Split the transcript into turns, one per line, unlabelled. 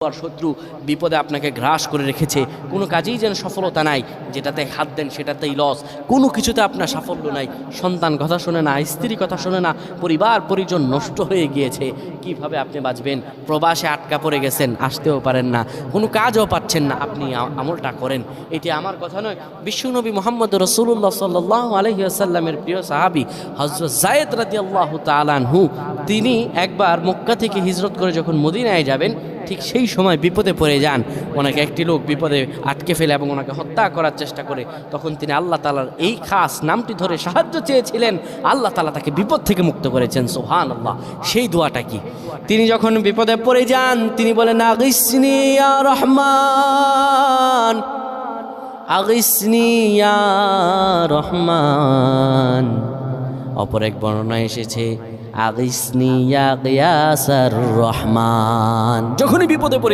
আর শত্রু বিপদে আপনাকে গ্রাস করে রেখেছে, কোনো কাজেই যেন সফলতা নাই, যেটাতে হাত দেন সেটাতেই লস, কোনো কিছুতে আপনার সাফল্য নাই, সন্তান কথা শোনে না, স্ত্রী কথা শোনে না, পরিবার পরিজন নষ্ট হয়ে গিয়েছে, কিভাবে আপনি বাঁচবেন? প্রবাসে আটকা পড়ে গেছেন, আসতেও পারেন না, কোনো কাজও পাচ্ছেন না, আপনি আমলটা করেন। এটি আমার কথা নয়, বিশ্বনবী মুহাম্মদ রাসূলুল্লাহ সাল্লাল্লাহু আলাইহি ওয়াসাল্লামের প্রিয় সাহাবী হযরত যায়েদ রাদিয়াল্লাহু তাআলা আনহু, তিনি একবার মক্কা থেকে হিজরত করে যখন মদিনায় যাবেন, ঠিক সেই সময় বিপদে পড়ে যান। ওনাকে একটি লোক বিপদে আটকে ফেলে এবং ওনাকে হত্যা করার চেষ্টা করে। তখন তিনি আল্লাহ তাআলার এই খাস নামটি ধরে সাহায্য চেয়েছিলেন, আল্লাহ তাআলা তাকে বিপদ থেকে মুক্ত করেছেন। সুবহানাল্লাহ। সেই দোয়াটা কি? তিনি যখন বিপদে পড়ে যান, তিনি বলেন, আগিসনি ইয়া রহমান, আগিসনি ইয়া রহমান। অপর এক বর্ণনায় এসেছে, আগিসনি ইয়া গিয়াসার রহমান। যখনই বিপদে পড়ে